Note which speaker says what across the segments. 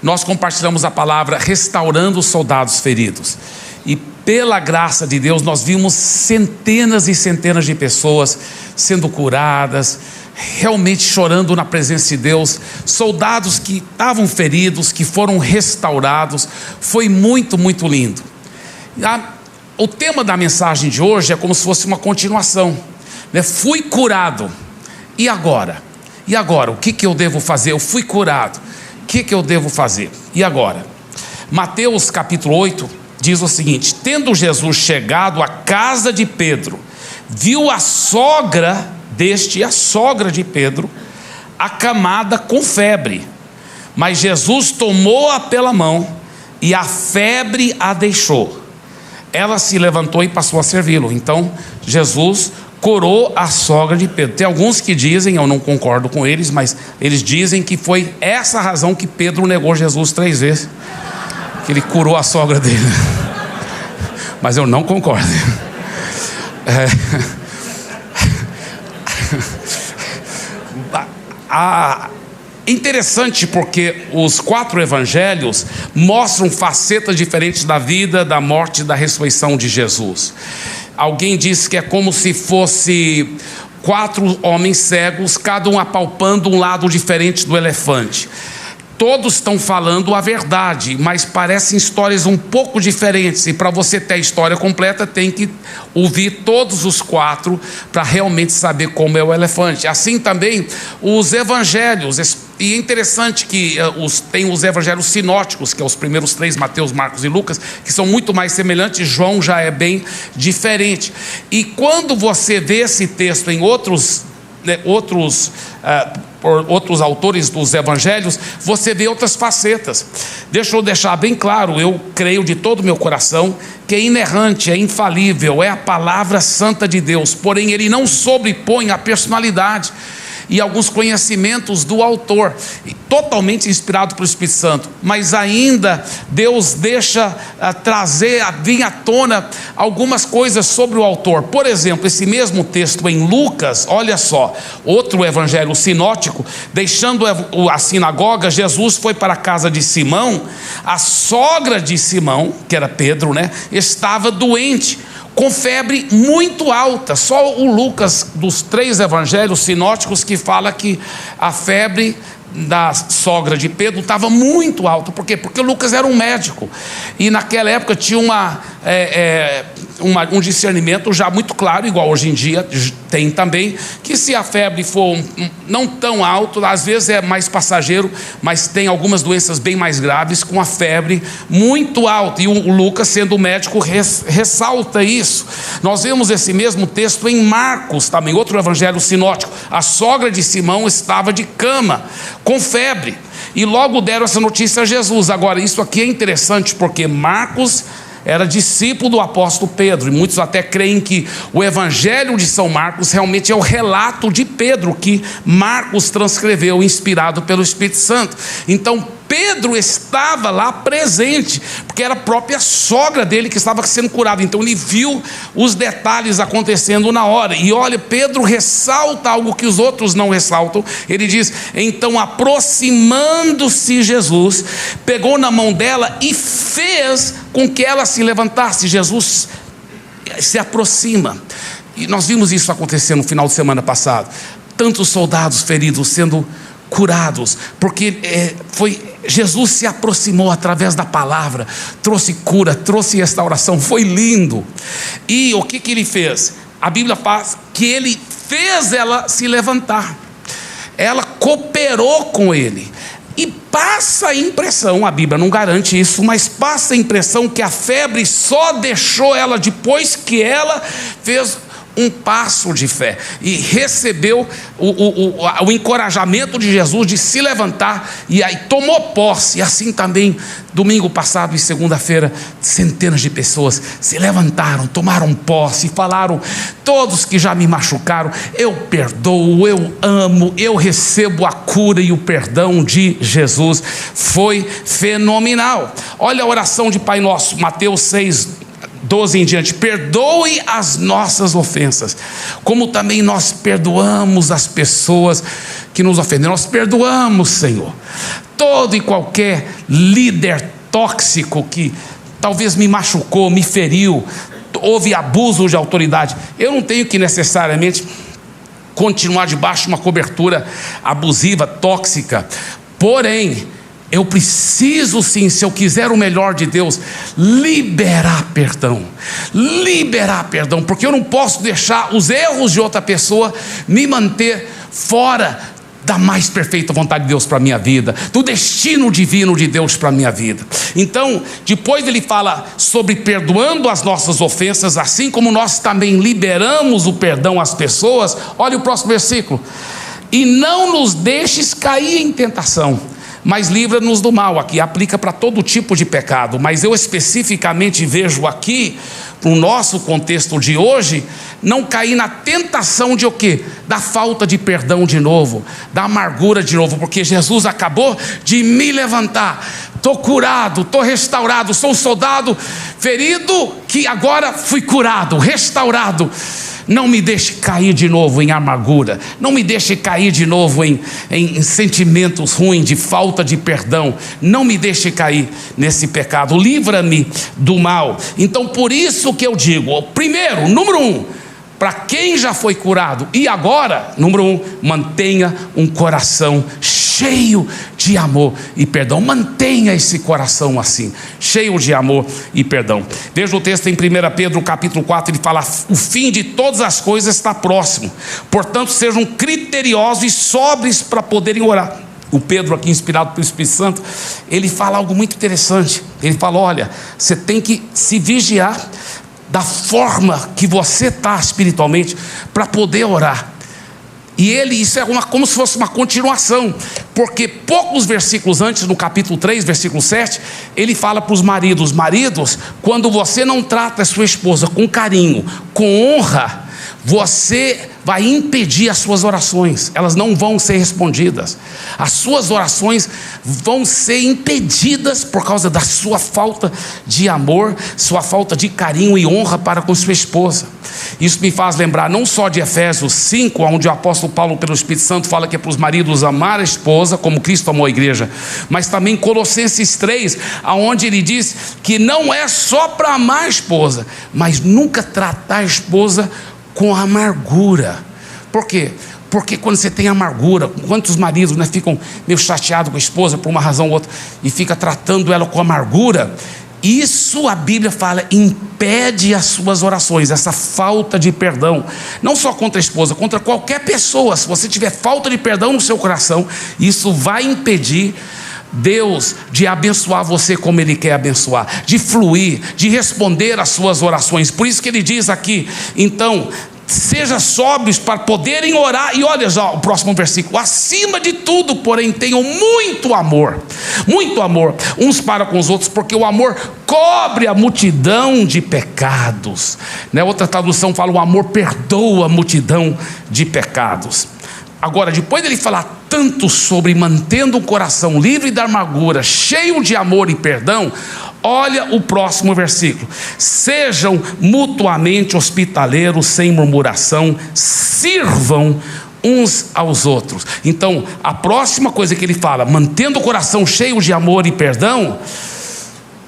Speaker 1: nós compartilhamos a palavra restaurando os soldados feridos. E pela graça de Deus, nós vimos centenas e centenas de pessoas sendo curadas, realmente chorando na presença de Deus, soldados que estavam feridos, que foram restaurados. Foi muito, muito lindo. O tema da mensagem de hoje é como se fosse uma continuação, né? Fui curado, e agora? E agora? O que eu devo fazer? Eu fui curado, o que eu devo fazer? E agora? Mateus capítulo 8 diz o seguinte: tendo Jesus chegado à casa de Pedro, viu a sogra de Pedro, acamada com febre. Mas Jesus tomou-a pela mão e a febre a deixou. Ela se levantou e passou a servi-lo. Então Jesus curou a sogra de Pedro. Tem alguns que dizem, eu não concordo com eles, mas eles dizem que foi essa a razão que Pedro negou Jesus 3 vezes, que ele curou a sogra dele. Mas eu não concordo. Interessante, porque os 4 evangelhos mostram facetas diferentes da vida, da morte e da ressurreição de Jesus. Alguém diz que é como se fosse 4 homens cegos, cada um apalpando um lado diferente do elefante. Todos estão falando a verdade, mas parecem histórias um pouco diferentes. E para você ter a história completa, tem que ouvir todos os 4 para realmente saber como é o elefante. Assim também os evangelhos. E é interessante que tem os evangelhos sinóticos, que é os primeiros 3, Mateus, Marcos e Lucas, que são muito mais semelhantes. João já é bem diferente. E quando você vê esse texto em outros autores dos evangelhos, você vê outras facetas. Deixa eu deixar bem claro, eu creio de todo o meu coração que é inerrante, é infalível, é a palavra santa de Deus, porém ele não sobrepõe a personalidade e alguns conhecimentos do autor, totalmente inspirado pelo Espírito Santo, mas ainda Deus deixa vir à tona algumas coisas sobre o autor. Por exemplo, esse mesmo texto em Lucas, olha só, outro evangelho sinótico, deixando a sinagoga, Jesus foi para a casa de Simão. A sogra de Simão, que era Pedro, né, estava doente, com febre muito alta. Só o Lucas, dos 3 evangelhos sinóticos, que fala que a febre da sogra de Pedro estava muito alta. Por quê? Porque Lucas era um médico, e naquela época tinha um discernimento já muito claro, igual hoje em dia tem também, que se a febre for não tão alta, às vezes é mais passageiro, mas tem algumas doenças bem mais graves com a febre muito alta, e o Lucas, sendo médico, ressalta isso. Nós vemos esse mesmo texto em Marcos também, outro evangelho sinótico. A sogra de Simão estava de cama, com febre, e logo deram essa notícia a Jesus. Agora, isso aqui é interessante, porque Marcos era discípulo do apóstolo Pedro, e muitos até creem que o evangelho de São Marcos realmente é o relato de Pedro, que Marcos transcreveu, inspirado pelo Espírito Santo. Então Pedro estava lá presente, porque era a própria sogra dele que estava sendo curada. Então ele viu os detalhes acontecendo na hora. E olha, Pedro ressalta algo que os outros não ressaltam. Ele diz: então, aproximando-se Jesus, pegou na mão dela e fez com que ela se levantasse. Jesus se aproxima, e nós vimos isso acontecer no final de semana passado. Tantos soldados feridos sendo curados, porque Jesus se aproximou através da palavra, trouxe cura, trouxe restauração. Foi lindo. E o que ele fez? A Bíblia faz que ele fez ela se levantar, ela cooperou com ele. E passa a impressão, a Bíblia não garante isso, mas passa a impressão que a febre só deixou ela depois que ela fez um passo de fé e recebeu o encorajamento de Jesus de se levantar, e aí tomou posse. E assim também, domingo passado e segunda-feira, centenas de pessoas se levantaram, tomaram posse e falaram: todos que já me machucaram, eu perdoo, eu amo, eu recebo a cura e o perdão de Jesus. Foi fenomenal. Olha a oração de Pai Nosso, Mateus 6:12 em diante: perdoe as nossas ofensas, como também nós perdoamos as pessoas que nos ofendem. Nós perdoamos, Senhor, todo e qualquer líder tóxico que talvez me machucou, me feriu, houve abuso de autoridade, eu não tenho que necessariamente continuar debaixo de uma cobertura abusiva, tóxica. Porém, eu preciso sim, se eu quiser o melhor de Deus, liberar perdão, porque eu não posso deixar os erros de outra pessoa me manter fora da mais perfeita vontade de Deus para a minha vida, do destino divino de Deus para a minha vida. Então, depois ele fala sobre perdoando as nossas ofensas, assim como nós também liberamos o perdão às pessoas. Olha o próximo versículo: e não nos deixes cair em tentação, mas livra-nos do mal. Aqui aplica para todo tipo de pecado, mas eu especificamente vejo aqui, no nosso contexto de hoje, não cair na tentação de o quê? Da falta de perdão de novo, da amargura de novo, porque Jesus acabou de me levantar, estou curado, estou restaurado, sou um soldado ferido que agora fui curado, restaurado. Não me deixe cair de novo em amargura, não me deixe cair de novo em sentimentos ruins, de falta de perdão, não me deixe cair nesse pecado, livra-me do mal. Então por isso que eu digo, primeiro, número 1, para quem já foi curado, e agora, número 1, mantenha um coração cheio de amor e perdão. Mantenha esse coração assim, cheio de amor e perdão. Veja o texto em 1 Pedro capítulo 4, ele fala: o fim de todas as coisas está próximo, portanto sejam criteriosos e sóbrios para poderem orar. O Pedro aqui, inspirado pelo Espírito Santo, ele fala algo muito interessante. Ele fala: olha, você tem que se vigiar da forma que você está espiritualmente para poder orar. E isso é como se fosse uma continuação, porque poucos versículos antes, no capítulo 3, versículo 7, ele fala para os maridos: maridos, quando você não trata a sua esposa com carinho, com honra, você vai impedir as suas orações, elas não vão ser respondidas, as suas orações vão ser impedidas por causa da sua falta de amor, sua falta de carinho e honra para com sua esposa. Isso me faz lembrar não só de Efésios 5, onde o apóstolo Paulo, pelo Espírito Santo, fala que é para os maridos amar a esposa como Cristo amou a igreja, mas também Colossenses 3, onde ele diz que não é só para amar a esposa, mas nunca tratar a esposa com amargura. Por quê? Porque quando você tem amargura, quantos maridos ficam meio chateados com a esposa por uma razão ou outra, e fica tratando ela com amargura, isso a Bíblia fala, impede as suas orações, essa falta de perdão, não só contra a esposa, contra qualquer pessoa. Se você tiver falta de perdão no seu coração, isso vai impedir Deus de abençoar você como Ele quer abençoar, de fluir, de responder às suas orações. Por isso que ele diz aqui, então, seja sóbrios para poderem orar. E olha já o próximo versículo: acima de tudo, porém, tenham muito amor uns para com os outros, porque o amor cobre a multidão de pecados. Outra tradução fala: o amor perdoa a multidão de pecados. Agora, depois dele falar tanto sobre mantendo o coração livre da amargura, cheio de amor e perdão, olha o próximo versículo: sejam mutuamente hospitaleiros sem murmuração, sirvam uns aos outros. Então, a próxima coisa que ele fala, mantendo o coração cheio de amor e perdão,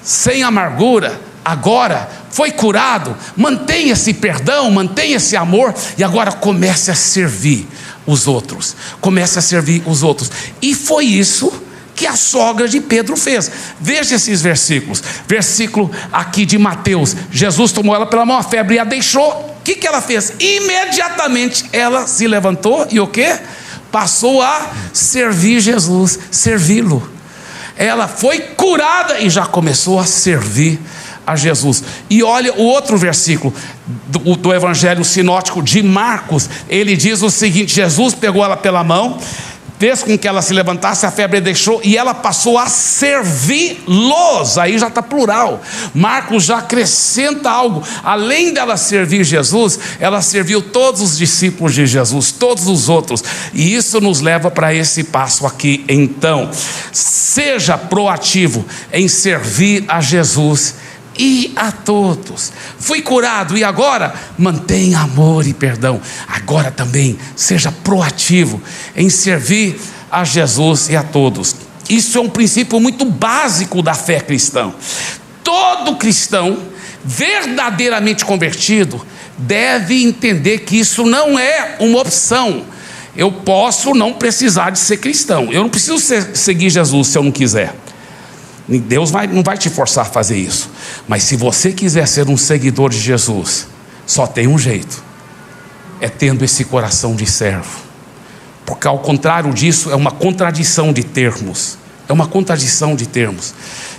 Speaker 1: sem amargura, agora foi curado, mantenha esse perdão, mantenha esse amor, e agora comece a servir os outros, e foi isso que a sogra de Pedro fez. Veja esses versículos, versículo aqui de Mateus: Jesus tomou ela pela mão, a febre a deixou. O que ela fez? Imediatamente ela se levantou e o quê? Passou a servir Jesus, servi-lo. Ela foi curada e já começou a servir a Jesus. E olha o outro versículo do Evangelho sinótico de Marcos. Ele diz o seguinte: Jesus pegou ela pela mão, fez com que ela se levantasse, a febre deixou e ela passou a servi-los. Aí já está plural. Marcos já acrescenta algo: além dela servir Jesus, ela serviu todos os discípulos de Jesus, todos os outros. E isso nos leva para esse passo aqui. Então, seja proativo em servir a Jesus e a todos. Fui curado e agora mantenha amor e perdão. Agora também seja proativo em servir a Jesus e a todos. Isso é um princípio muito básico da fé cristã. Todo cristão verdadeiramente convertido deve entender que isso não é uma opção. Eu posso não precisar de ser cristão. Eu não preciso seguir Jesus se eu não quiser. Deus não vai te forçar a fazer isso. Mas se você quiser ser um seguidor de Jesus, só tem um jeito: é tendo esse coração de servo. Porque ao contrário disso, é uma contradição de termos. É uma contradição de termos.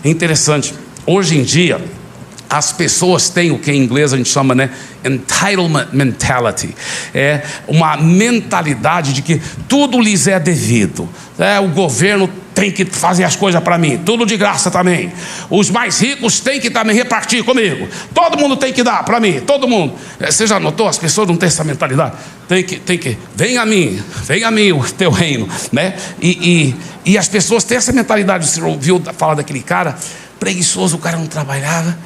Speaker 1: É interessante, hoje em dia as pessoas têm o que em inglês a gente chama, entitlement mentality. É uma mentalidade de que tudo lhes é devido. O governo tem que fazer as coisas para mim, tudo de graça também. Os mais ricos têm que também repartir comigo. Todo mundo tem que dar para mim, todo mundo. Você já notou? As pessoas não têm essa mentalidade. Tem que, venha a mim o teu reino, né? E as pessoas têm essa mentalidade. Você ouviu falar daquele cara preguiçoso, o cara não trabalhava,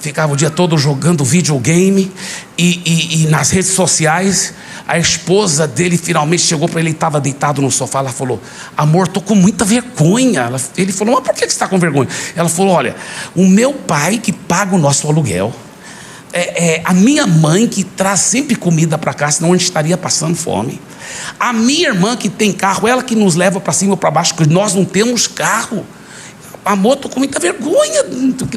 Speaker 1: ficava o dia todo jogando videogame e nas redes sociais. A esposa dele finalmente chegou para ele, estava deitado no sofá. Ela falou: amor, estou com muita vergonha. Ele falou: mas por que você está com vergonha? Ela falou: olha, o meu pai que paga o nosso aluguel, a minha mãe que traz sempre comida para cá, senão a gente estaria passando fome, a minha irmã que tem carro, ela que nos leva para cima ou para baixo, porque nós não temos carro. Amor, estou com muita vergonha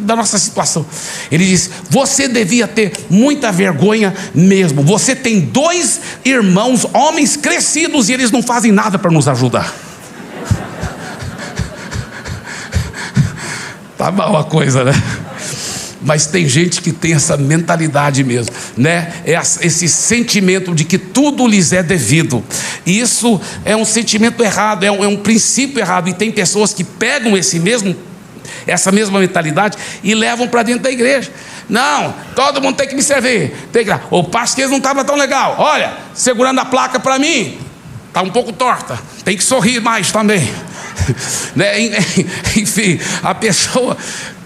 Speaker 1: da nossa situação. Ele disse: você devia ter muita vergonha mesmo. Você tem 2 irmãos, homens crescidos, e eles não fazem nada para nos ajudar. Tá mal a coisa, né? Mas tem gente que tem essa mentalidade mesmo, né? Esse sentimento de que tudo lhes é devido. E isso é um sentimento errado, é um princípio errado. E tem pessoas que pegam essa mesma mentalidade e levam para dentro da igreja. Não, todo mundo tem que me servir. O pastor não estava tão legal. Olha, segurando a placa para mim, está um pouco torta. Tem que sorrir mais também. Né? Enfim, a pessoa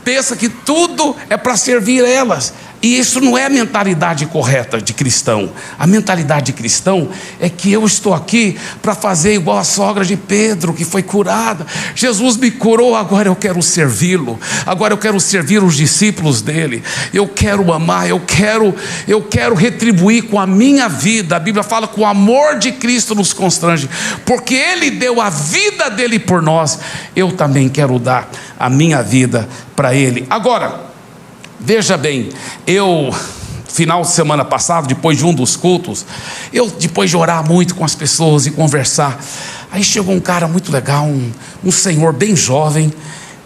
Speaker 1: pensa que tudo é para servir elas. E isso não é a mentalidade correta de cristão. A mentalidade de cristão é que eu estou aqui para fazer igual a sogra de Pedro, que foi curada. Jesus me curou, agora eu quero servi-lo. Agora eu quero servir os discípulos dele. Eu quero amar, eu quero retribuir com a minha vida. A Bíblia fala que o amor de Cristo nos constrange, porque ele deu a vida dele por nós. Eu também quero dar a minha vida para ele. Agora, veja bem, final de semana passado, depois de um dos cultos, depois de orar muito com as pessoas e conversar, aí chegou um cara muito legal, um senhor bem jovem,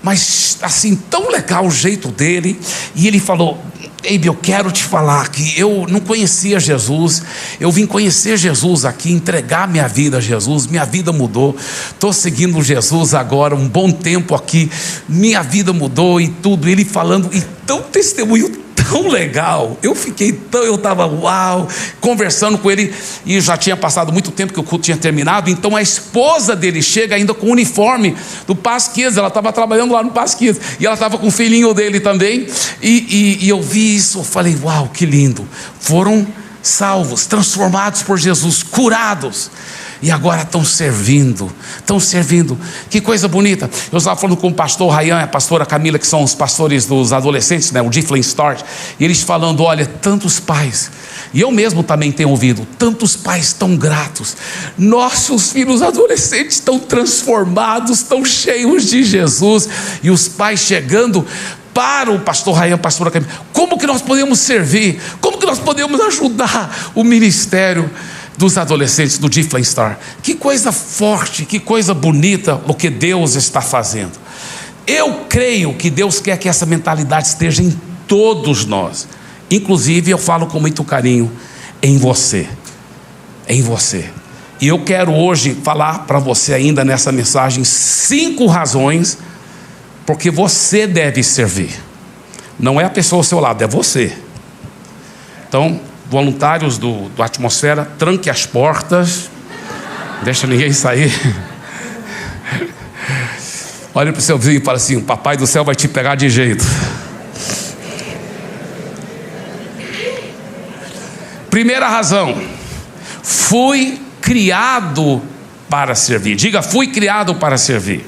Speaker 1: mas assim, tão legal o jeito dele, e ele falou: Eibe, eu quero te falar que eu não conhecia Jesus, eu vim conhecer Jesus aqui, entregar minha vida a Jesus, minha vida mudou, estou seguindo Jesus agora, um bom tempo aqui, minha vida mudou e tudo. Ele falando, e tão testemunho tão legal, eu estava uau, conversando com ele, e já tinha passado muito tempo que o culto tinha terminado. Então a esposa dele chega ainda com o uniforme do Pasquias, ela estava trabalhando lá no Pasquias, e ela estava com o filhinho dele também, e eu vi isso, eu falei: uau, que lindo, foram salvos, transformados por Jesus, curados, e agora estão servindo, que coisa bonita. Eu estava falando com o pastor Ryan e a pastora Camila, que são os pastores dos adolescentes, o Difflin Start, e eles falando: olha, tantos pais, e eu mesmo também tenho ouvido, tantos pais tão gratos, nossos filhos adolescentes estão transformados, estão cheios de Jesus, e os pais chegando para o pastor Ryan, a pastora Camila: como que nós podemos servir, como que nós podemos ajudar o ministério dos adolescentes do Difflin Star? Que coisa forte, que coisa bonita o que Deus está fazendo. Eu creio que Deus quer que essa mentalidade esteja em todos nós. Inclusive, eu falo com muito carinho, em você. E eu quero hoje falar para você ainda nessa mensagem 5 razões porque você deve servir. Não é a pessoa ao seu lado, é você. Então, voluntários do Atmosfera, tranque as portas, deixa ninguém sair. Olha para o seu vizinho e fala assim: o papai do céu vai te pegar de jeito. Primeira razão: fui criado para servir. Diga: fui criado para servir.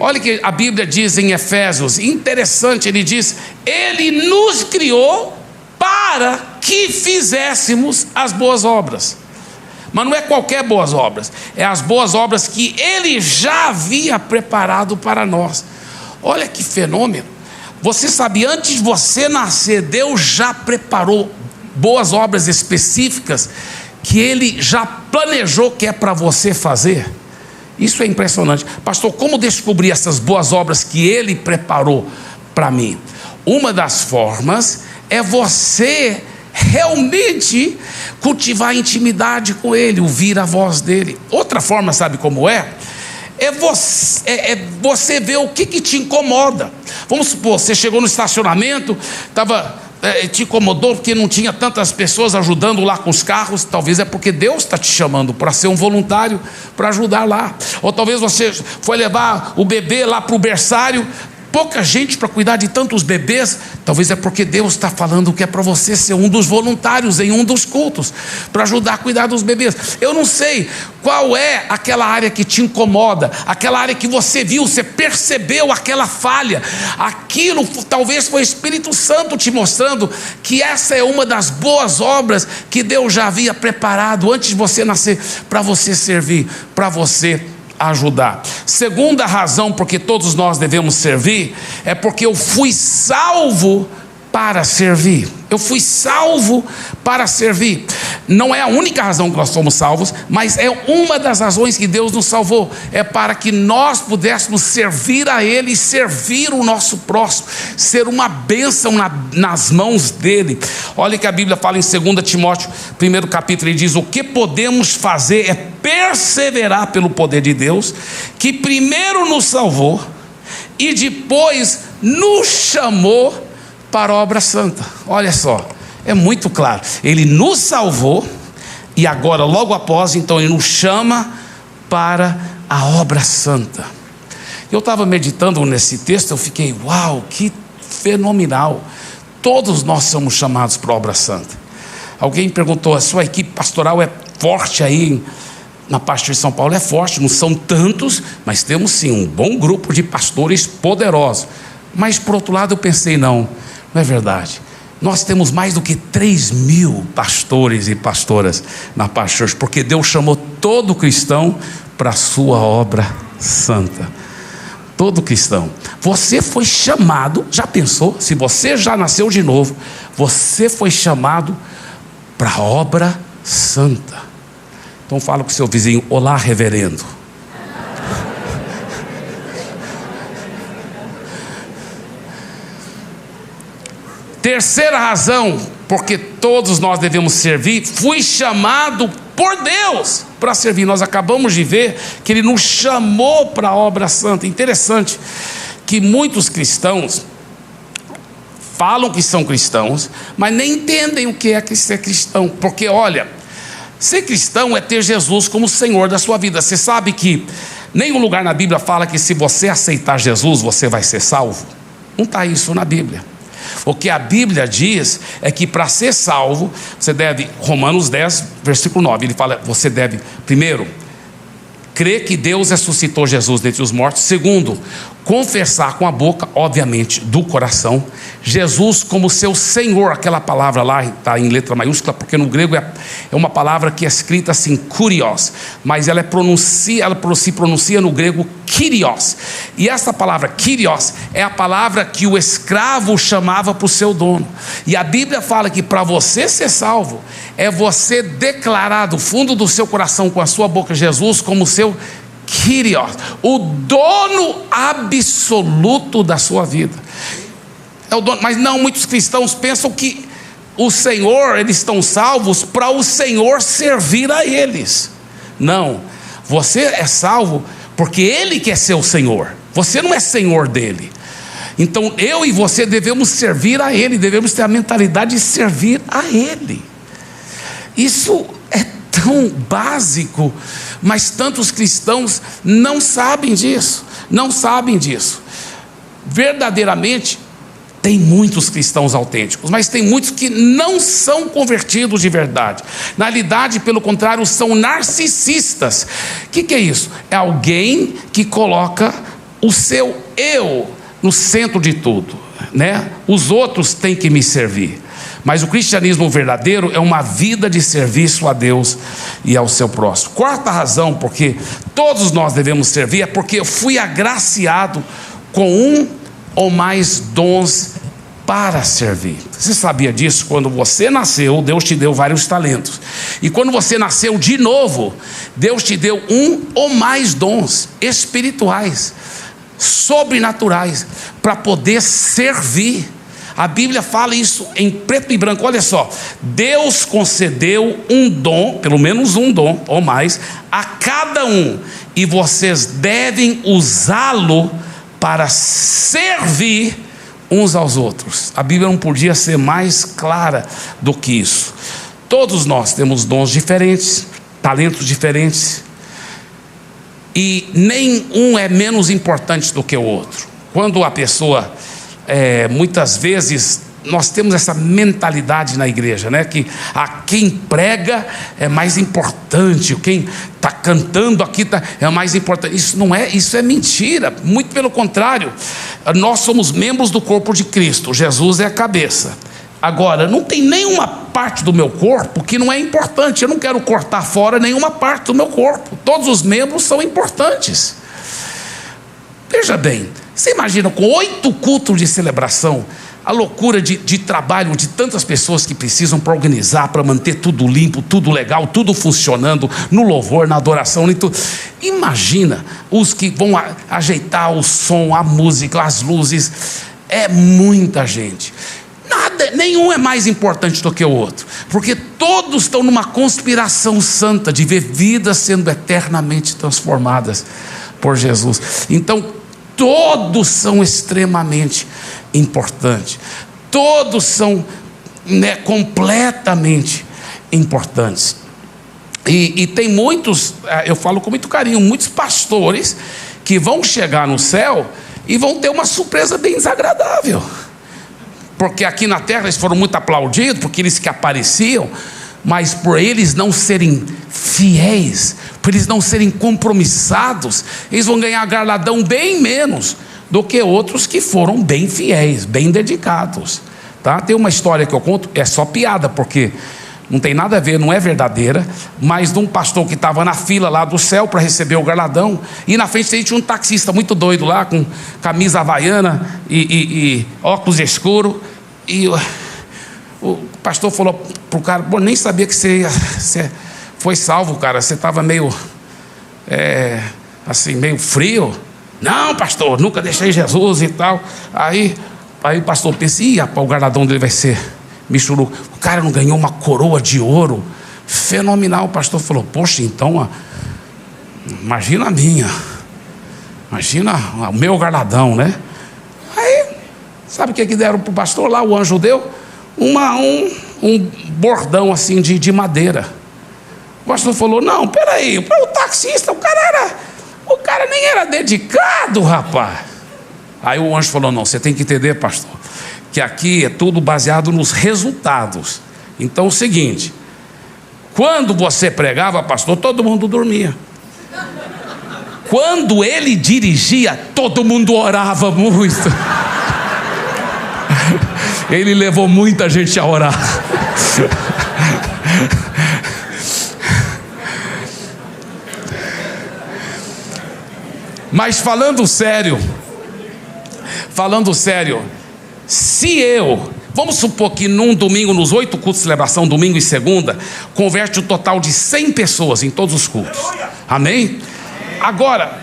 Speaker 1: Olha o que a Bíblia diz em Efésios, interessante, ele diz: Ele nos criou para que fizéssemos as boas obras. Mas não é qualquer boas obras, é as boas obras que Ele já havia preparado para nós. Olha que fenômeno. Você sabe, antes de você nascer, Deus já preparou boas obras específicas que Ele já planejou que é para você fazer. Isso é impressionante. Pastor, como descobrir essas boas obras que Ele preparou para mim? Uma das formas é você realmente cultivar intimidade com Ele, ouvir a voz dEle. Outra forma, sabe como é? É você ver o que te incomoda. Vamos supor, você chegou no estacionamento, te incomodou porque não tinha tantas pessoas ajudando lá com os carros. Talvez é porque Deus está te chamando para ser um voluntário, para ajudar lá. Ou talvez você foi levar o bebê lá para o berçário, pouca gente para cuidar de tantos bebês. Talvez é porque Deus está falando que é para você ser um dos voluntários em um dos cultos, para ajudar a cuidar dos bebês. Eu não sei qual é aquela área que te incomoda, aquela área que você viu, você percebeu aquela falha. Aquilo talvez foi o Espírito Santo te mostrando que essa é uma das boas obras que Deus já havia preparado antes de você nascer, para você servir, para você ajudar. Segunda razão porque todos nós devemos servir é porque eu fui salvo para servir. Eu fui salvo para servir. Não é a única razão que nós somos salvos, mas é uma das razões que Deus nos salvou. É para que nós pudéssemos servir a Ele e servir o nosso próximo, ser uma bênção nas mãos dEle. Olha que a Bíblia fala em 2 Timóteo, 1º capítulo, ele diz: o que podemos fazer é perseverar pelo poder de Deus, que primeiro nos salvou e depois nos chamou para a obra santa. Olha só, é muito claro. Ele nos salvou e agora, logo após, então Ele nos chama para a obra santa. Eu estava meditando nesse texto, eu fiquei, uau, que fenomenal. Todos nós somos chamados para a obra santa. Alguém perguntou: a sua equipe pastoral é forte aí na parte de São Paulo? É forte, não são tantos, mas temos sim um bom grupo de pastores poderosos. Mas por outro lado eu pensei, não é verdade. Nós temos mais do que 3.000 pastores e pastoras na Paz Church, porque Deus chamou todo cristão para a sua obra santa. Todo cristão. Você foi chamado, já pensou? Se você já nasceu de novo, você foi chamado para a obra santa. Então fala com o seu vizinho: olá, reverendo. Terceira razão porque todos nós devemos servir: fui chamado por Deus para servir. Nós acabamos de ver que Ele nos chamou para a obra santa. Interessante que muitos cristãos falam que são cristãos, mas nem entendem o que é ser cristão. Porque olha, ser cristão é ter Jesus como Senhor da sua vida. Você sabe que nenhum lugar na Bíblia fala que se você aceitar Jesus, você vai ser salvo. Não está isso na Bíblia. O que a Bíblia diz é que para ser salvo, você deve, Romanos 10, versículo 9, ele fala: você deve, primeiro, crer que Deus ressuscitou Jesus dentre os mortos. Segundo, confessar com a boca, obviamente do coração, Jesus como seu Senhor. Aquela palavra lá está em letra maiúscula, porque no grego é uma palavra que é escrita assim, kurios, mas ela se pronuncia no grego kyrios. E essa palavra kyrios é a palavra que o escravo chamava para o seu dono. E a Bíblia fala que para você ser salvo, é você declarar do fundo do seu coração com a sua boca Jesus como seu Kyrios, o dono absoluto da sua vida. É o dono. Mas não, muitos cristãos pensam que o Senhor, eles estão salvos para o Senhor servir a eles. Não, você é salvo porque Ele quer ser o Senhor. Você não é Senhor dele. Então eu e você devemos servir a Ele, devemos ter a mentalidade de servir a Ele. Isso é tão básico, mas tantos cristãos não sabem disso, não sabem disso. Verdadeiramente, tem muitos cristãos autênticos, mas tem muitos que não são convertidos de verdade. Na realidade, pelo contrário, são narcisistas. O que é isso? É alguém que coloca o seu eu no centro de tudo, né? Os outros têm que me servir. Mas o cristianismo verdadeiro é uma vida de serviço a Deus e ao seu próximo. Quarta razão porque todos nós devemos servir é porque eu fui agraciado com um ou mais dons para servir. Você sabia disso? Quando você nasceu, Deus te deu vários talentos. E quando você nasceu de novo, Deus te deu um ou mais dons espirituais, sobrenaturais, para poder servir. A Bíblia fala isso em preto e branco. Olha só, Deus concedeu um dom, pelo menos um dom ou mais, a cada um, e vocês devem usá-lo para servir uns aos outros. A Bíblia não podia ser mais clara do que isso. Todos nós temos dons diferentes, talentos diferentes, e nenhum é menos importante do que o outro. Quando a pessoa, muitas vezes, nós temos essa mentalidade na igreja, né? Que quem prega é mais importante, quem está cantando aqui é mais importante. Isso não é, isso é mentira. Muito pelo contrário, nós somos membros do corpo de Cristo. Jesus é a cabeça. Agora, não tem nenhuma parte do meu corpo que não é importante. Eu não quero cortar fora nenhuma parte do meu corpo. Todos os membros são importantes. Veja bem, você imagina com 8 cultos de celebração, a loucura de trabalho de tantas pessoas que precisam para organizar, para manter tudo limpo, tudo legal, tudo funcionando, no louvor, na adoração, em tudo. Imagina os que vão ajeitar o som, a música, as luzes. É muita gente. Nenhum é mais importante do que o outro, porque todos estão numa conspiração santa de ver vidas sendo eternamente transformadas por Jesus. Então todos são extremamente importantes, todos são completamente importantes. E tem muitos, eu falo com muito carinho, muitos pastores que vão chegar no céu e vão ter uma surpresa bem desagradável, porque aqui na terra eles foram muito aplaudidos, porque eles que apareciam, mas por eles não serem fiéis, por eles não serem compromissados, eles vão ganhar galardão bem menos do que outros que foram bem fiéis, bem dedicados, tá? Tem uma história que eu conto, é só piada, porque não tem nada a ver, não é verdadeira, mas de um pastor que estava na fila lá do céu para receber o galardão, e na frente tinha um taxista muito doido lá, com camisa havaiana e óculos escuros, e o pastor falou pro cara: "Pô, nem sabia que você foi salvo, cara, você estava meio assim, meio frio." "Não, pastor, nunca deixei Jesus e tal." Aí o pastor pensa: "Ih, rapaz, o galardão dele vai ser michuru." O cara não ganhou uma coroa de ouro fenomenal. O pastor falou: "Poxa, então imagina a minha, imagina o meu galardão, né?" Aí, sabe o que deram para o pastor lá? O anjo deu um bordão assim de madeira. O pastor falou: "Não, peraí, o taxista, o cara nem era dedicado, rapaz." Aí o anjo falou: "Não, você tem que entender, pastor, que aqui é tudo baseado nos resultados. Então é o seguinte, quando você pregava, pastor, todo mundo dormia. Quando ele dirigia, todo mundo orava muito." Ele levou muita gente a orar. Mas falando sério, se vamos supor que num domingo, nos 8 cultos de celebração, domingo e segunda, converte o total de 100 pessoas em todos os cultos. Amém? Agora,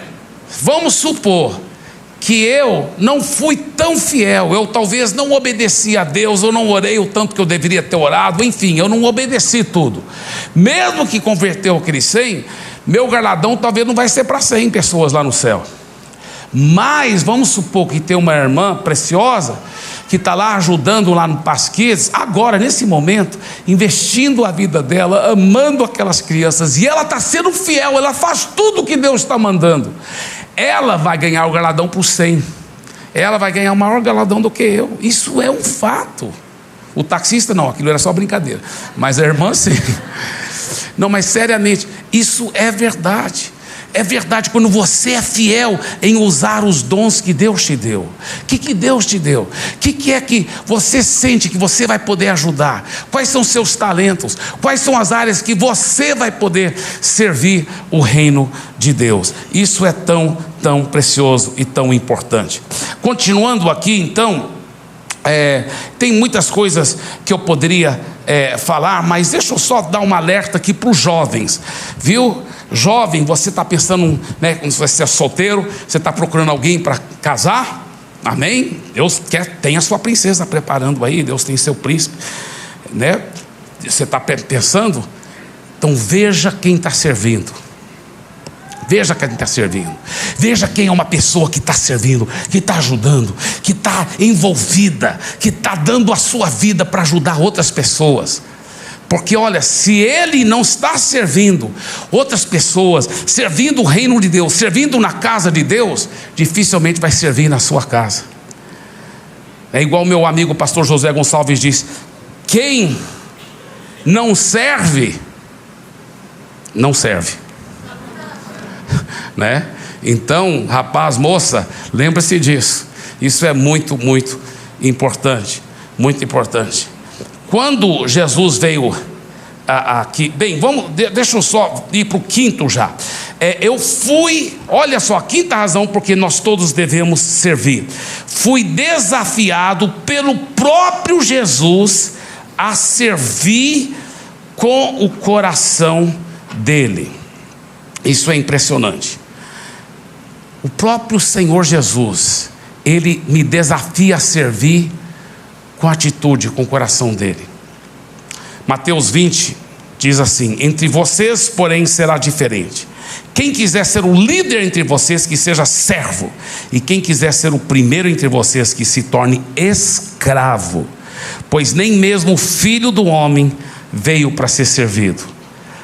Speaker 1: vamos supor que eu não fui tão fiel, eu talvez não obedeci a Deus, eu não orei o tanto que eu deveria ter orado, enfim, eu não obedeci tudo. Mesmo que converteu aqueles 100, meu galardão talvez não vai ser para 100 pessoas lá no céu. Mas vamos supor que tem uma irmã preciosa que está lá ajudando lá no Pasquides, agora, nesse momento, investindo a vida dela, amando aquelas crianças, e ela está sendo fiel, ela faz tudo o que Deus está mandando. Ela vai ganhar o galardão por 100. Ela vai ganhar o maior galardão do que eu. Isso é um fato. O taxista não, aquilo era só brincadeira, mas a irmã sim. Não, mas seriamente, isso é verdade. É verdade quando você é fiel em usar os dons que Deus te deu. O que Deus te deu? O que é que você sente que você vai poder ajudar? Quais são os seus talentos? Quais são as áreas que você vai poder servir o reino de Deus? Isso é tão precioso e tão importante. Continuando aqui então, tem muitas coisas que eu poderia falar, mas deixa eu só dar um alerta aqui para os jovens, viu? Jovem, você está pensando, né, se você é solteiro, você está procurando alguém para casar, amém? Deus tem a sua princesa preparando aí, Deus tem seu príncipe, né? Você está pensando, então veja quem está servindo. Veja quem está servindo. Veja quem é uma pessoa que está servindo, que está ajudando, que está envolvida, que está dando a sua vida para ajudar outras pessoas. Porque olha, se ele não está servindo outras pessoas, servindo o reino de Deus, servindo na casa de Deus, dificilmente vai servir na sua casa. É igual meu amigo pastor José Gonçalves diz: quem não serve, não serve. Né? Então, rapaz, moça, lembre-se disso. Isso é muito importante. Muito importante. Quando Jesus veio aqui, bem, deixa eu só ir para o quinto já. Olha só, a quinta razão porque nós todos devemos servir. Fui desafiado pelo próprio Jesus a servir com o coração dele. Isso é impressionante. O próprio Senhor Jesus, ele me desafia a servir com atitude, com o coração dele. Mateus 20 diz assim: entre vocês, porém, será diferente. Quem quiser ser o líder entre vocês, que seja servo, e quem quiser ser o primeiro entre vocês, que se torne escravo, pois nem mesmo o Filho do Homem veio para ser servido,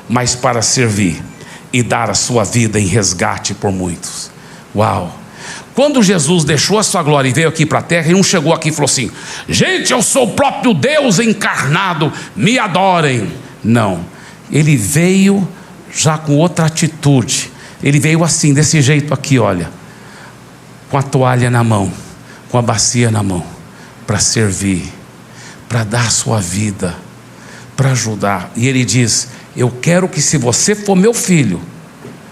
Speaker 1: mas para servir e dar a sua vida em resgate por muitos. Uau! Quando Jesus deixou a sua glória e veio aqui para a terra, ele não chegou aqui e falou assim: gente, eu sou o próprio Deus encarnado, me adorem. Não, ele veio já com outra atitude. Ele veio assim, desse jeito aqui, olha, com a toalha na mão, com a bacia na mão, para servir, para dar a sua vida, para ajudar. E ele diz: eu quero que, se você for meu filho,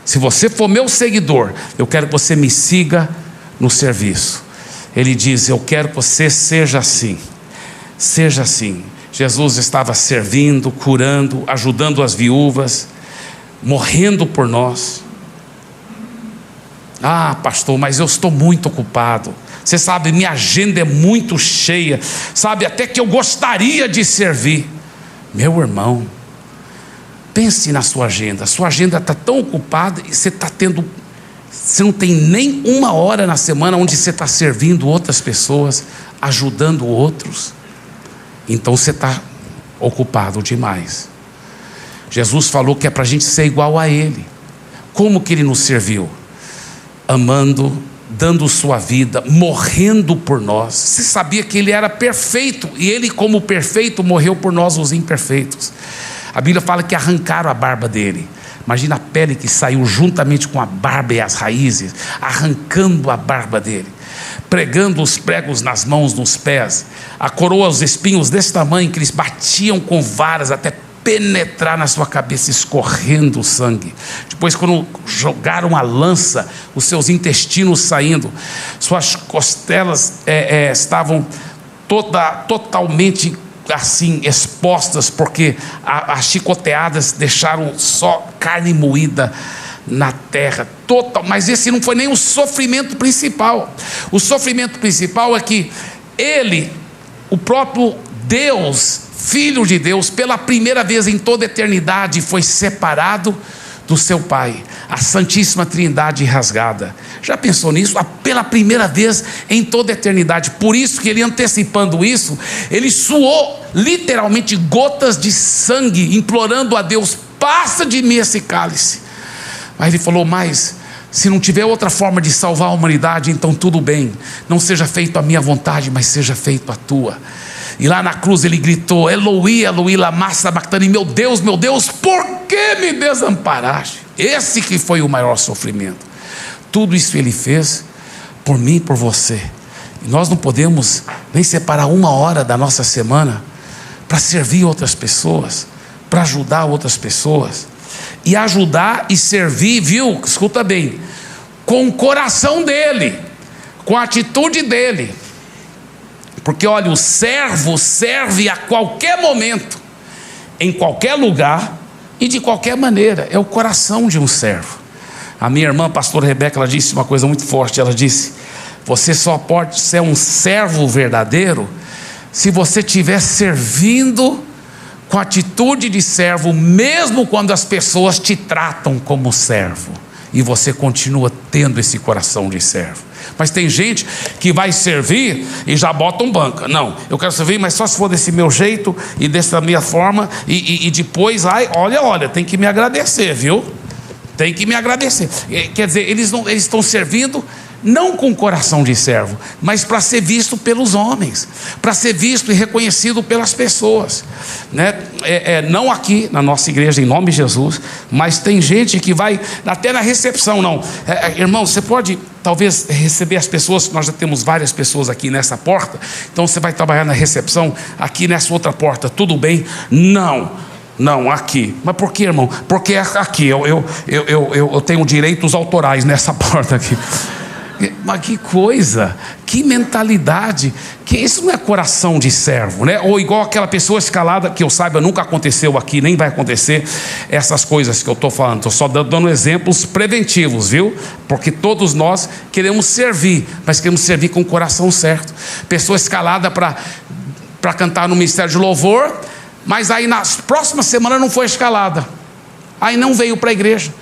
Speaker 1: se você for meu seguidor, eu quero que você me siga no serviço. Ele diz: eu quero que você seja assim. Seja assim. Jesus estava servindo, curando, ajudando as viúvas, morrendo por nós. Ah, pastor, mas eu estou muito ocupado. Você sabe, minha agenda é muito cheia. Sabe, até que eu gostaria de servir. Meu irmão, pense na sua agenda. Sua agenda está tão ocupada e você não tem nem uma hora na semana onde você está servindo outras pessoas, ajudando outros. Então você está ocupado demais. Jesus falou que é para a gente ser igual a Ele. Como que Ele nos serviu? Amando, dando sua vida, morrendo por nós. Você sabia que Ele era perfeito, e Ele, como perfeito, morreu por nós, os imperfeitos. A Bíblia fala que arrancaram a barba dele. Imagina a pele que saiu juntamente com a barba e as raízes, arrancando a barba dele, pregando os pregos nas mãos, nos pés, a coroa, os espinhos desse tamanho, que eles batiam com varas até penetrar na sua cabeça, escorrendo o sangue. Depois, quando jogaram a lança, os seus intestinos saindo, suas costelas estavam totalmente assim expostas, porque as chicoteadas deixaram só carne moída na terra, mas esse não foi nem o sofrimento principal. O sofrimento principal é que ele, o próprio Deus, Filho de Deus, pela primeira vez em toda a eternidade, foi separado do seu Pai, a Santíssima Trindade rasgada. Já pensou nisso? Pela primeira vez em toda a eternidade. Por isso que ele, antecipando isso, ele suou literalmente gotas de sangue, implorando a Deus: passa de mim esse cálice. Mas ele falou: mas se não tiver outra forma de salvar a humanidade, então tudo bem, não seja feito a minha vontade, mas seja feito a tua. E lá na cruz ele gritou: Eloi, Eloi, lama sabachthani, meu Deus, por que me desamparaste? Esse que foi o maior sofrimento. Tudo isso Ele fez por mim e por você. E nós não podemos nem separar uma hora da nossa semana para servir outras pessoas, para ajudar outras pessoas. E ajudar e servir, viu? Escuta bem, com o coração dele, com a atitude dele. Porque olha, o servo serve a qualquer momento, em qualquer lugar e de qualquer maneira. É o coração de um servo. A minha irmã, a pastora Rebeca, ela disse uma coisa muito forte. Ela disse: você só pode ser um servo verdadeiro se você estiver servindo com atitude de servo, mesmo quando as pessoas te tratam como servo, e você continua tendo esse coração de servo. Mas tem gente que vai servir e já bota um banco. Não, eu quero servir, mas só se for desse meu jeito e dessa minha forma, e depois, olha, tem que me agradecer, viu? Tem que me agradecer. Quer dizer, eles estão servindo não com coração de servo, mas para ser visto pelos homens, para ser visto e reconhecido pelas pessoas, né? Não aqui na nossa igreja, em nome de Jesus, mas tem gente que vai até na recepção. Não, irmão, você pode talvez receber as pessoas. Nós já temos várias pessoas aqui nessa porta, então você vai trabalhar na recepção aqui nessa outra porta, tudo bem? Não, aqui. Mas por que, irmão? Porque aqui eu tenho direitos autorais nessa porta aqui. Mas que coisa, que mentalidade, que isso não é coração de servo, né? Ou igual aquela pessoa escalada, que eu saiba nunca aconteceu aqui, nem vai acontecer essas coisas que eu estou falando. Estou só dando exemplos preventivos, viu? Porque todos nós queremos servir, mas queremos servir com o coração certo. Pessoa escalada para cantar no ministério de louvor, mas aí na próxima semana não foi escalada, aí não veio para a igreja,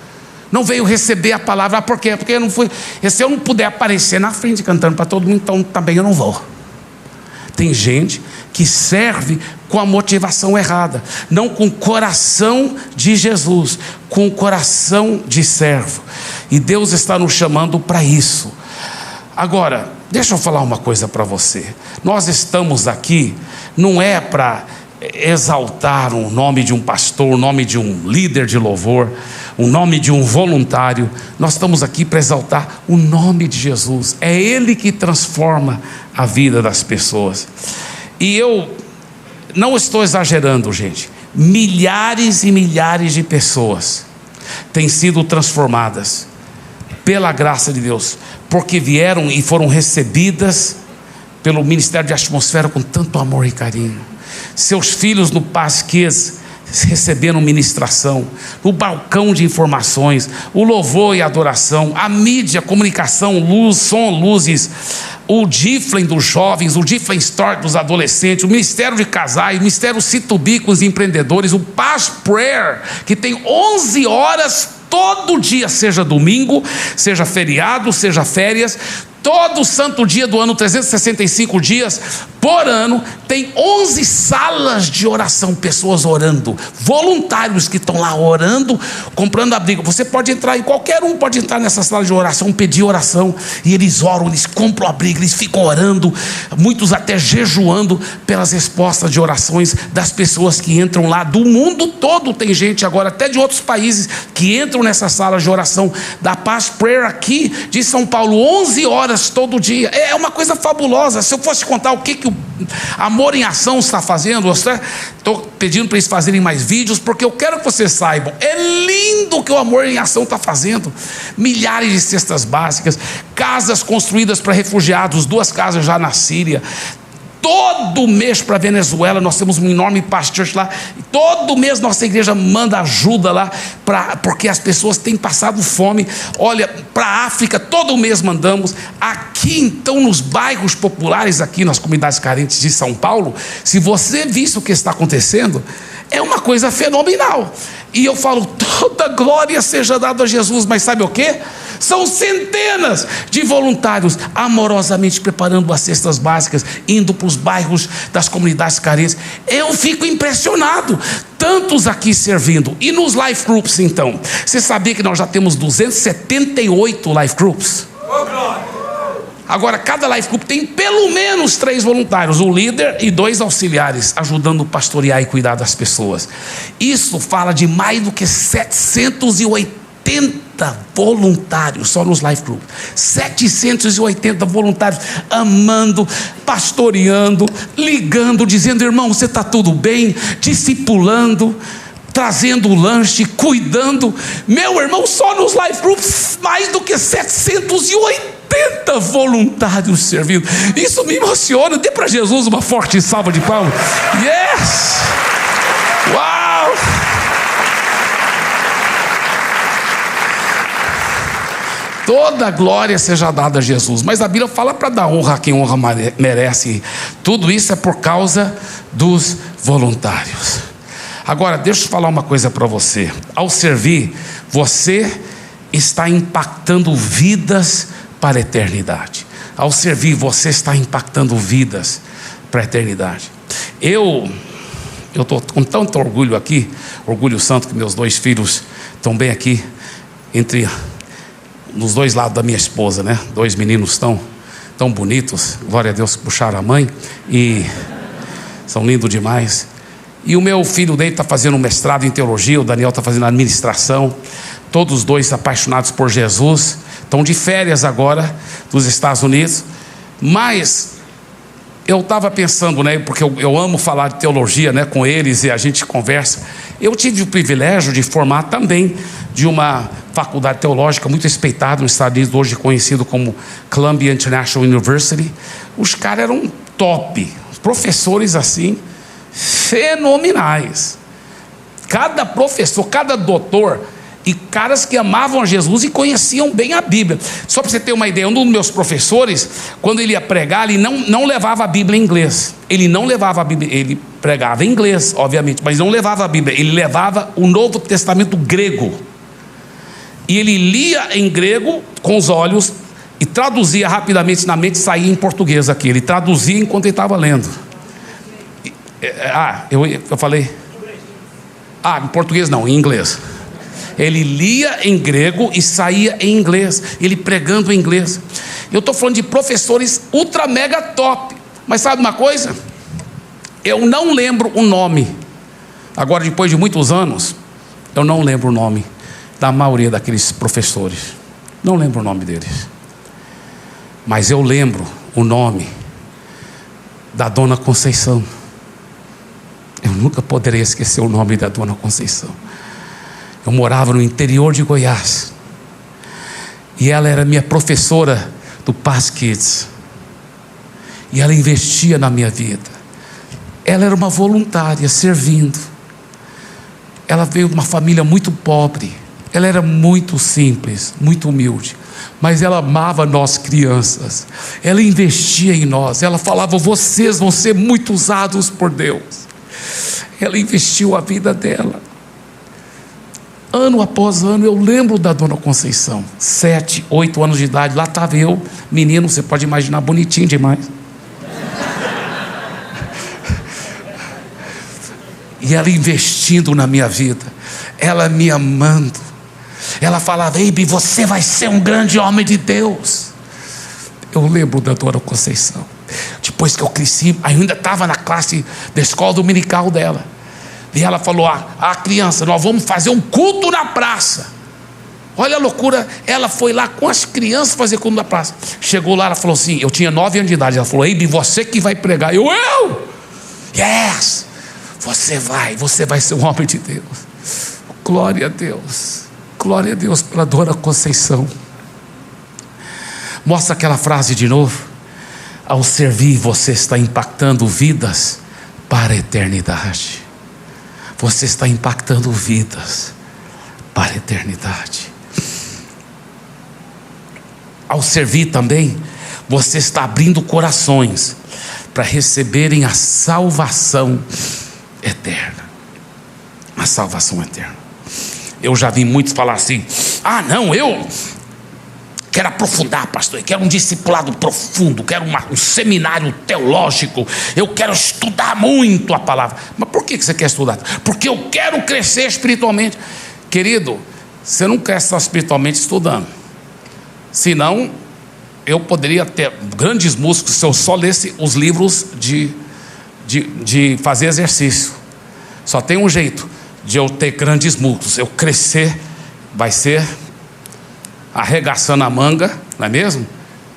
Speaker 1: não veio receber a palavra. Por quê? Porque eu não fui. Se eu não puder aparecer na frente cantando para todo mundo, então também eu não vou. Tem gente que serve com a motivação errada, não com o coração de Jesus, com o coração de servo. E Deus está nos chamando para isso. Agora, deixa eu falar uma coisa para você. Nós estamos aqui, não é para exaltar o nome de um pastor, o nome de um líder de louvor, o nome de um voluntário. Nós estamos aqui para exaltar o nome de Jesus. É Ele que transforma a vida das pessoas. E eu não estou exagerando, gente. Milhares e milhares de pessoas têm sido transformadas pela graça de Deus, porque vieram e foram recebidas pelo Ministério de Atmosfera com tanto amor e carinho. Seus filhos no Pasquês receberam ministração, no balcão de informações, o louvor e a adoração, a mídia, a comunicação, luz, som, luzes, o Giflen dos jovens, o Giflen Store dos adolescentes, o Ministério de Casais, o Ministério C2B com os empreendedores, o Paz Prayer, que tem 11 horas todo dia, seja domingo, seja feriado, seja férias. Todo santo dia do ano, 365 dias por ano, tem 11 salas de oração, pessoas orando, voluntários que estão lá orando, comprando abrigo. Você pode entrar, e qualquer um pode entrar nessa sala de oração, pedir oração, e eles oram, eles compram abrigo, eles ficam orando, muitos até jejuando pelas respostas de orações das pessoas que entram lá, do mundo todo. Tem gente agora, até de outros países, que entram nessas salas de oração da Paz Prayer aqui de São Paulo, 11 horas todo dia. É uma coisa fabulosa. Se eu fosse contar o que o Amor em Ação está fazendo, estou pedindo para eles fazerem mais vídeos, porque eu quero que vocês saibam, é lindo o que o Amor em Ação está fazendo. Milhares de cestas básicas, casas construídas para refugiados, 2 casas já na Síria. Todo mês para a Venezuela, nós temos um enorme pastor lá. Todo mês nossa igreja manda ajuda lá, porque as pessoas têm passado fome. Olha, para a África, todo mês mandamos. Aqui então, nos bairros populares, aqui nas comunidades carentes de São Paulo, se você visse o que está acontecendo, é uma coisa fenomenal. E eu falo, toda glória seja dada a Jesus. Mas sabe o que? São centenas de voluntários amorosamente preparando as cestas básicas, indo para os bairros das comunidades carentes. Eu fico impressionado, tantos aqui servindo. E nos life groups então, você sabia que nós já temos 278 life groups? Agora cada life group tem pelo menos 3 voluntários, um líder e 2 auxiliares, ajudando a pastorear e cuidar das pessoas. Isso fala de mais do que 780 voluntários só nos life group, 780 voluntários amando, pastoreando, ligando, dizendo: irmão, você está tudo bem, discipulando, trazendo o lanche, cuidando. Meu irmão, só nos life groups mais do que 780 voluntários servindo. Isso me emociona. Dê para Jesus uma forte salva de palmas. Yes! Uau! Toda a glória seja dada a Jesus. Mas a Bíblia fala para dar honra a quem honra merece. Tudo isso é por causa dos voluntários. Agora, deixa eu falar uma coisa para você. Ao servir, você está impactando vidas para a eternidade. Ao servir, você está impactando vidas para a eternidade. Eu estou com tanto orgulho aqui, orgulho santo, que meus 2 filhos estão bem aqui, nos 2 lados da minha esposa, né? 2 meninos tão bonitos, glória a Deus, que puxaram a mãe, e são lindos demais. E o meu filho dele está fazendo um mestrado em teologia, o Daniel está fazendo administração, todos os 2 apaixonados por Jesus, estão de férias agora dos Estados Unidos. Mas eu estava pensando, né, porque eu amo falar de teologia, né, com eles, e a gente conversa. Eu tive o privilégio de formar também de uma faculdade teológica muito respeitada nos Estados Unidos, hoje conhecido como Columbia International University. Os caras eram top, professores assim, fenomenais. Cada professor, cada doutor, e caras que amavam a Jesus e conheciam bem a Bíblia. Só para você ter uma ideia, um dos meus professores, quando ele ia pregar, ele não levava a Bíblia em inglês. Ele não levava a Bíblia, ele pregava em inglês, obviamente, mas não levava a Bíblia, ele levava o Novo Testamento grego. E ele lia em grego com os olhos e traduzia rapidamente na mente, e saía em português aqui. Ele traduzia enquanto ele estava lendo. Eu falei? Em português não, em inglês. Ele lia em grego e saía em inglês, ele pregando em inglês. Eu estou falando de professores ultra mega top. Mas sabe uma coisa? Eu não lembro o nome. Agora, depois de muitos anos, eu não lembro o nome da maioria daqueles professores. Não lembro o nome deles. Mas eu lembro o nome da Dona Conceição. Eu nunca poderei esquecer o nome da Dona Conceição. Eu morava no interior de Goiás, e ela era minha professora do Paz Kids, e ela investia na minha vida. Ela era uma voluntária servindo. Ela veio de uma família muito pobre, ela era muito simples, muito humilde, mas ela amava nós crianças. Ela investia em nós. Ela falava: vocês vão ser muito usados por Deus. Ela investiu a vida dela. Ano após ano, eu lembro da Dona Conceição, 7, 8 anos de idade. Lá estava eu, menino, você pode imaginar, bonitinho demais. E ela investindo na minha vida, ela me amando. Ela falava: Eibe, você vai ser um grande homem de Deus. Eu lembro da Dona Conceição. Depois que eu cresci, ainda estava na classe da escola dominical dela. E ela falou: criança, nós vamos fazer um culto na praça. Olha a loucura. Ela foi lá com as crianças fazer culto na praça. Chegou lá, ela falou assim, eu tinha 9 anos de idade. Ela falou: Eibe, você que vai pregar. Eu? Yes, você vai ser um homem de Deus. Glória a Deus. Glória a Deus pela Dona Conceição. Mostra aquela frase de novo. Ao servir, você está impactando vidas para a eternidade. Você está impactando vidas para a eternidade. Ao servir também, você está abrindo corações para receberem a salvação eterna. A salvação eterna. Eu já vi muitos falar assim: não, eu quero aprofundar, pastor, eu quero um discipulado profundo, quero um seminário teológico, eu quero estudar muito a palavra. Mas por que você quer estudar? Porque eu quero crescer espiritualmente. Querido, você não cresce só espiritualmente estudando. Senão, eu poderia ter grandes músculos se eu só lesse os livros de fazer exercício. Só tem um jeito de eu ter grandes músculos: eu crescer vai ser arregaçando a manga, não é mesmo?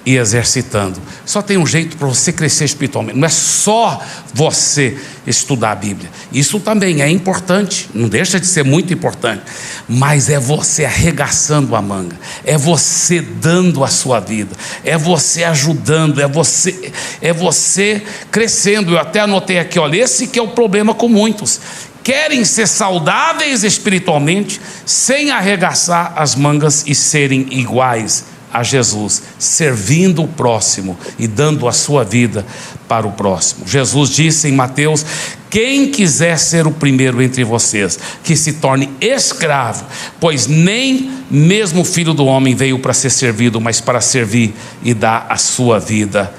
Speaker 1: E exercitando. Só tem um jeito para você crescer espiritualmente. Não é só você estudar a Bíblia. Isso também é importante, não deixa de ser muito importante. Mas é você arregaçando a manga, é você dando a sua vida, é você ajudando, é você crescendo. Eu até anotei aqui, olha, esse que é o problema com muitos. Querem ser saudáveis espiritualmente, sem arregaçar as mangas e serem iguais a Jesus, servindo o próximo e dando a sua vida para o próximo. Jesus disse em Mateus: quem quiser ser o primeiro entre vocês, que se torne escravo, pois nem mesmo o Filho do Homem veio para ser servido, mas para servir e dar a sua vida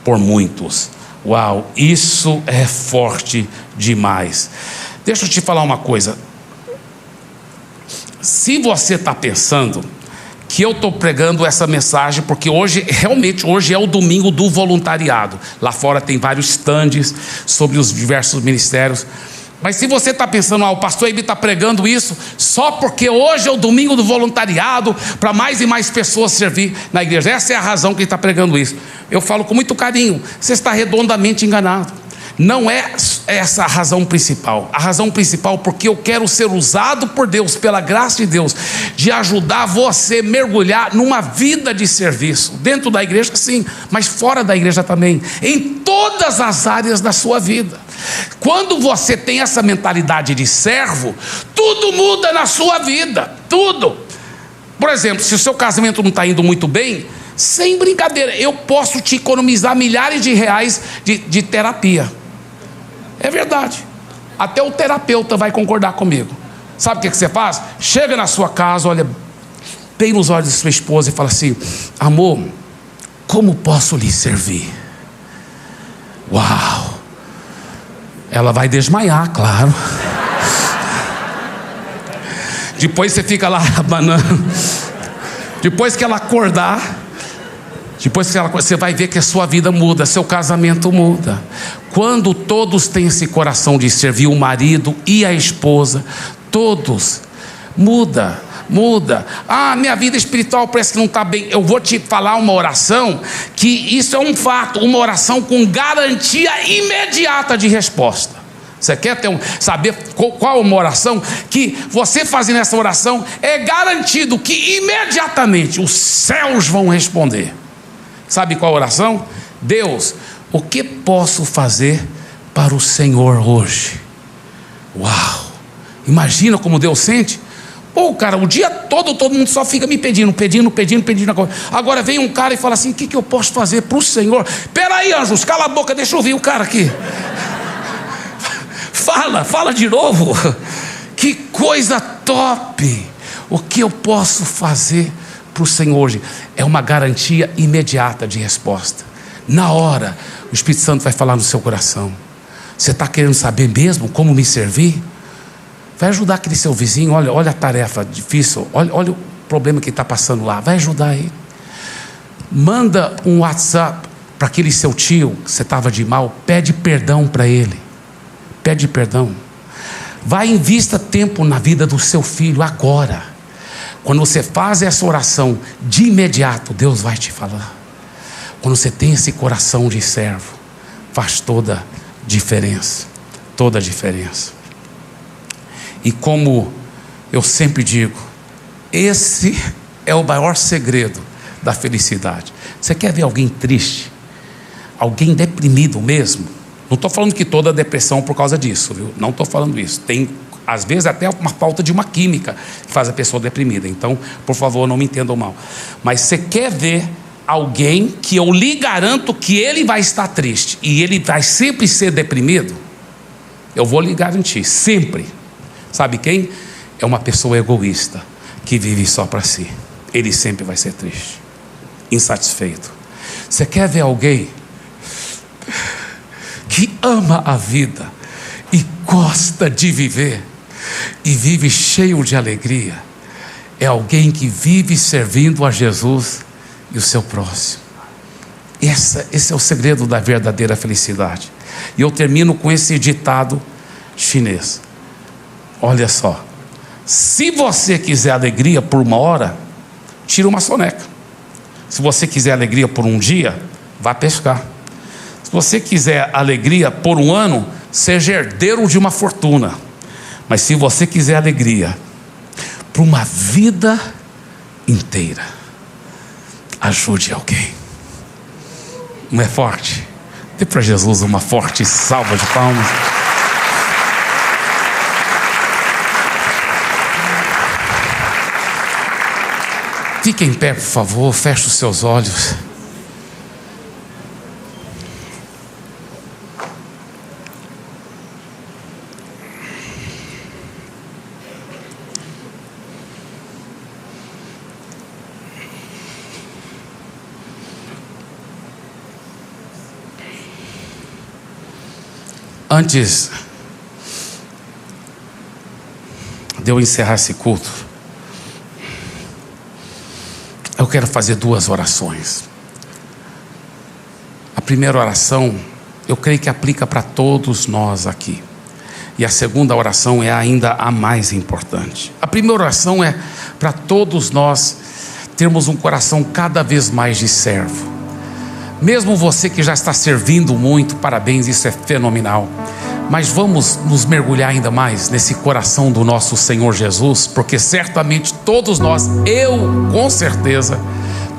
Speaker 1: por muitos. Uau, isso é forte demais. Deixa eu te falar uma coisa. Se você está pensando que eu estou pregando essa mensagem porque hoje é o domingo do voluntariado. Lá fora tem vários stands sobre os diversos ministérios. Mas se você está pensando, o pastor Eibe está pregando isso só porque hoje é o domingo do voluntariado, para mais e mais pessoas servir na igreja, essa é a razão que ele está pregando isso. Eu falo com muito carinho, você está redondamente enganado. Não é essa a razão principal. A razão principal, porque eu quero ser usado por Deus, pela graça de Deus, de ajudar você a mergulhar numa vida de serviço, dentro da igreja sim, mas fora da igreja também, em todas as áreas da sua vida. Quando você tem essa mentalidade de servo, tudo muda na sua vida, tudo. Por exemplo, se o seu casamento não está indo muito bem, sem brincadeira, eu posso te economizar milhares de reais de terapia. É verdade. Até o terapeuta vai concordar comigo. Sabe o que você faz? Chega na sua casa, olha bem nos olhos de sua esposa e fala assim: amor, como posso lhe servir? Uau! Ela vai desmaiar, claro. Depois você fica lá abanando. Depois que ela acordar, você vai ver que a sua vida muda, seu casamento muda. Quando todos têm esse coração de servir o marido e a esposa, todos, muda. Minha vida espiritual parece que não está bem. Eu vou te falar uma oração, que isso é um fato, uma oração com garantia imediata de resposta. Você quer saber qual é uma oração? Que você fazendo essa oração, é garantido que imediatamente os céus vão responder. Sabe qual oração? Deus, o que posso fazer para o Senhor hoje? Uau! Imagina como Deus sente. Pô, cara, o dia todo mundo só fica me pedindo. Agora vem um cara e fala assim: o que eu posso fazer para o Senhor? Peraí, anjos, cala a boca, deixa eu ouvir o cara aqui. Fala de novo. Que coisa top! O que eu posso fazer para o Senhor hoje? É uma garantia imediata de resposta. Na hora, o Espírito Santo vai falar no seu coração. Você está querendo saber mesmo como me servir? Vai ajudar aquele seu vizinho. Olha a tarefa difícil, olha o problema que está passando lá. Vai ajudar ele. Manda um WhatsApp para aquele seu tio que você estava de mal. Pede perdão para ele. Pede perdão. Vai, invista tempo na vida do seu filho agora. Quando você faz essa oração, de imediato Deus vai te falar. Quando você tem esse coração de servo, faz toda a diferença. Toda a diferença. E como eu sempre digo, esse é o maior segredo da felicidade. Você quer ver alguém triste? Alguém deprimido mesmo? Não estou falando que toda depressão é por causa disso, viu? Não estou falando isso. Tem, às vezes, até uma falta de uma química que faz a pessoa deprimida. Então, por favor, não me entendam mal. Mas você quer ver alguém que eu lhe garanto que ele vai estar triste e ele vai sempre ser deprimido? Eu vou lhe garantir, sempre. Sabe quem? É uma pessoa egoísta, que vive só para si. Ele sempre vai ser triste, insatisfeito. Você quer ver alguém que ama a vida e gosta de viver e vive cheio de alegria? É alguém que vive servindo a Jesus e o seu próximo. Esse é o segredo da verdadeira felicidade. E eu termino com esse ditado chinês. Olha só: Se você quiser alegria por 1 hora, tira uma soneca. Se você quiser alegria por 1 dia, vá pescar. Se você quiser alegria por 1 ano, seja herdeiro de uma fortuna. Mas se você quiser alegria por uma vida inteira, ajude alguém. Não é forte? Dê para Jesus uma forte salva de palmas. Fique em pé, por favor, feche os seus olhos. Antes de eu encerrar esse culto, eu quero fazer 2 orações. A primeira oração, eu creio que aplica para todos nós aqui. E a segunda oração é ainda a mais importante. A primeira oração é para todos nós termos um coração cada vez mais de servo. Mesmo você que já está servindo muito, parabéns, isso é fenomenal. Mas vamos nos mergulhar ainda mais nesse coração do nosso Senhor Jesus, porque certamente todos nós, eu com certeza,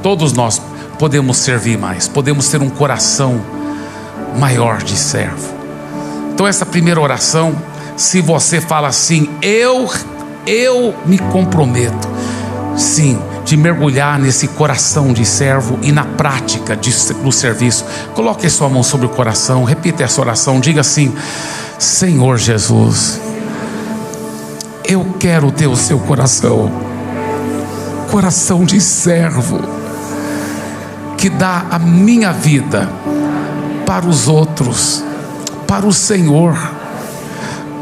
Speaker 1: todos nós podemos servir mais, podemos ter um coração maior de servo. Então essa primeira oração, se você fala assim, eu me comprometo, sim, de mergulhar nesse coração de servo e na prática do serviço. Coloque a sua mão sobre o coração, repita essa oração, diga assim: Senhor Jesus, eu quero ter o seu coração, coração de servo, que dá a minha vida para os outros, para o Senhor,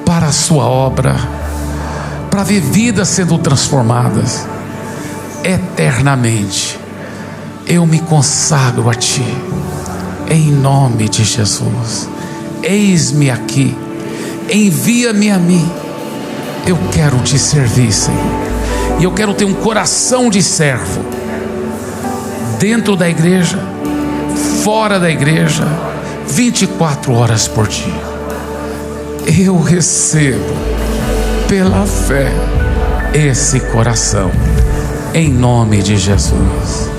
Speaker 1: para a sua obra, para ver vidas sendo transformadas eternamente. Eu me consagro a Ti, em nome de Jesus. Eis-me aqui, envia-me a mim. Eu quero Te servir, Senhor, e eu quero ter um coração de servo, dentro da igreja, fora da igreja, 24 horas por dia. Eu recebo pela fé esse coração, em nome de Jesus.